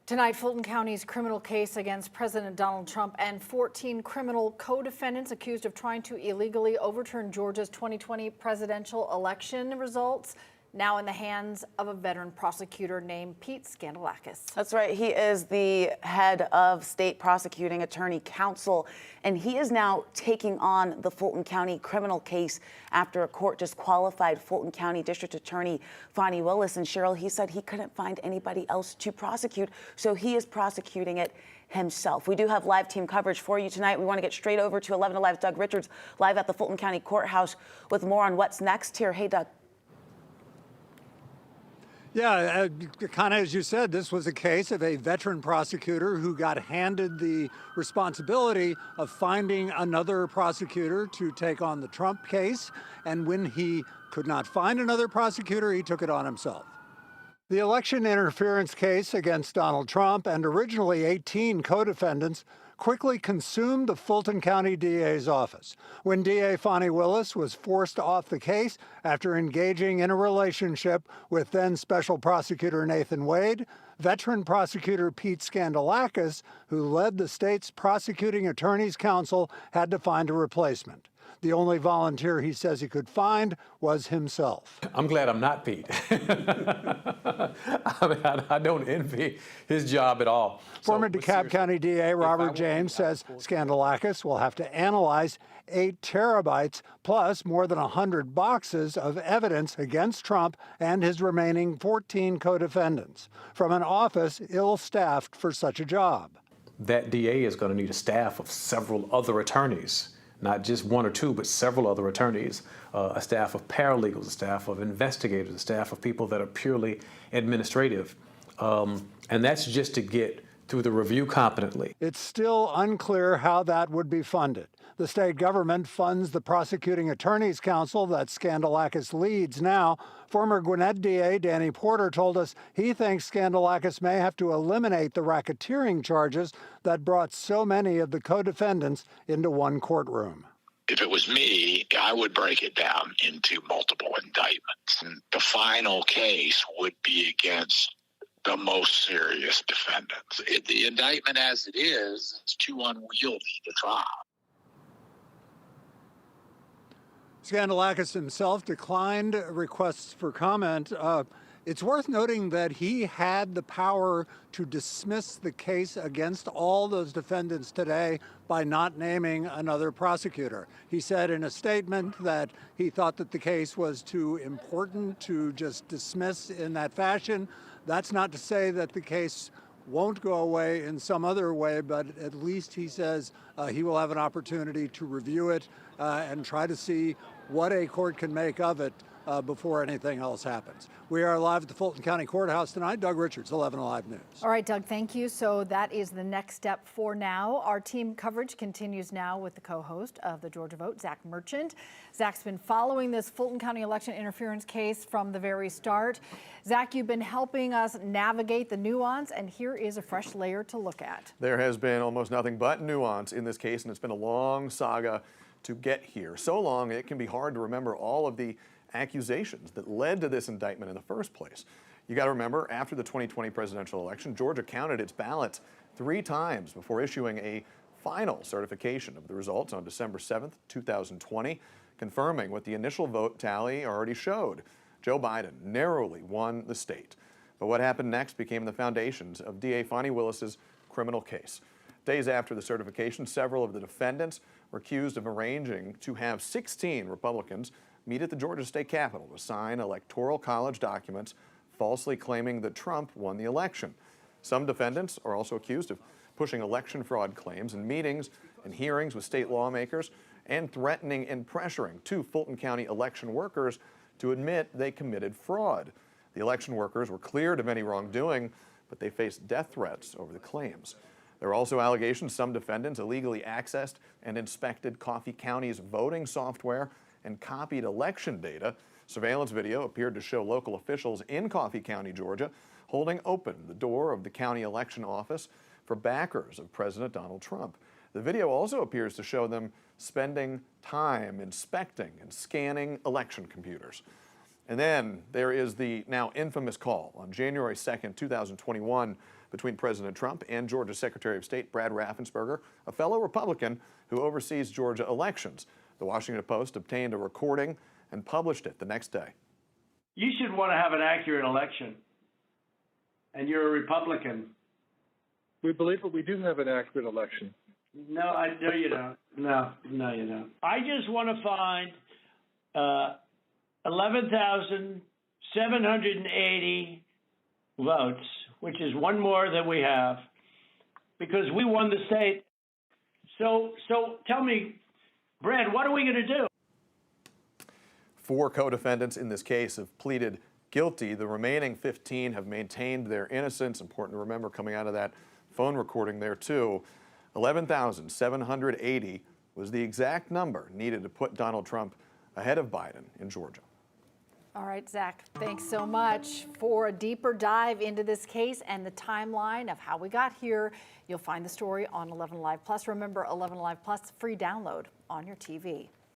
Tonight, Fulton County's criminal case against President Donald Trump and 14 criminal co-defendants accused of trying to illegally overturn Georgia's 2020 presidential election results, now in the hands of a veteran prosecutor named Pete Skandalakis. That's right. He is the head of state prosecuting attorney council, and he is now taking on the Fulton County criminal case after a court disqualified Fulton County District Attorney Fani Willis. And Cheryl, he said he couldn't find anybody else to prosecute, so he is prosecuting it himself. We do have live team coverage for you tonight. We want to get straight over to 11 Alive Doug Richards, live at the Fulton County Courthouse with more on what's next here. Hey, Doug. Yeah, kind of as you said, this was a case of a veteran prosecutor who got handed the responsibility of finding another prosecutor to take on the Trump case. And when he could not find another prosecutor, he took it on himself. The election interference case against Donald Trump and originally 18 co-defendants quickly consumed the Fulton County DA's office. When DA Fani Willis was forced off the case after engaging in a relationship with then Special Prosecutor Nathan Wade, veteran prosecutor Pete Skandalakis, who led the state's prosecuting attorneys council, had to find a replacement. The only volunteer he says he could find was himself. I'm glad I'm not Pete. I don't envy his job at all. Former DeKalb County DA Robert James says Skandalakis will have to analyze 8 terabytes plus more than 100 boxes of evidence against Trump and his remaining 14 co-defendants from an office ill-staffed for such a job. That DA is going to need a staff of several other attorneys. Not just one or two, but several other attorneys, a staff of paralegals, a staff of investigators, a staff of people that are purely administrative. And that's just to get through the review competently. It's still unclear how that would be funded. The state government funds the Prosecuting Attorneys Council that Skandalakis leads now. Former Gwinnett DA Danny Porter told us he thinks Skandalakis may have to eliminate the racketeering charges that brought so many of the co-defendants into one courtroom. If it was me, I would break it down into multiple indictments. And the final case would be against the most serious defendants. The indictment as it is, it's too unwieldy to trial. Skandalakis himself declined requests for comment. It's worth noting that he had the power to dismiss the case against all those defendants today by not naming another prosecutor. He said in a statement that he thought that the case was too important to just dismiss in that fashion. That's not to say that the case won't go away in some other way, but at least he says he will have an opportunity to review it and try to see what a court can make of it before anything else happens. We are live at the Fulton County Courthouse tonight. Doug Richards, 11 Alive News. All right, Doug, thank you. So that is the next step for now. Our team coverage continues now with the co-host of the Georgia Vote, Zach Merchant. Zach's been following this Fulton County election interference case from the very start. Zach, you've been helping us navigate the nuance, and here is a fresh layer to look at. There has been almost nothing but nuance in this case, and it's been a long saga to get here. So long, it can be hard to remember all of the accusations that led to this indictment in the first place. You got to remember, after the 2020 presidential election, Georgia counted its ballots 3 times before issuing a final certification of the results on December 7th, 2020, confirming what the initial vote tally already showed. Joe Biden narrowly won the state. But what happened next became the foundations of DA Fani Willis's criminal case. Days after the certification, several of the defendants were accused of arranging to have 16 Republicans meet at the Georgia State Capitol to sign Electoral College documents falsely claiming that Trump won the election. Some defendants are also accused of pushing election fraud claims in meetings and hearings with state lawmakers and threatening and pressuring 2 Fulton County election workers to admit they committed fraud. The election workers were cleared of any wrongdoing, but they faced death threats over the claims. There are also allegations some defendants illegally accessed and inspected Coffee County's voting software and copied election data. Surveillance video appeared to show local officials in Coffee County, Georgia, holding open the door of the county election office for backers of President Donald Trump. The video also appears to show them spending time inspecting and scanning election computers. And then there is the now infamous call on January 2nd, 2021 between President Trump and Georgia Secretary of State Brad Raffensperger, a fellow Republican who oversees Georgia elections. The Washington Post obtained a recording and published it the next day. You should want to have an accurate election, and you're a Republican. We believe that we do have an accurate election. No, I know you don't. No, you don't. I just want to find 11,780 votes, which is one more than we have, because we won the state. So tell me, Brad, what are we going to do? 4 co-defendants in this case have pleaded guilty. The remaining 15 have maintained their innocence. Important to remember coming out of that phone recording there too. 11,780 was the exact number needed to put Donald Trump ahead of Biden in Georgia. All right, Zach, thanks so much. For a deeper dive into this case and the timeline of how we got here, you'll find the story on 11 Live Plus. Remember, 11 Live Plus, free download on your TV.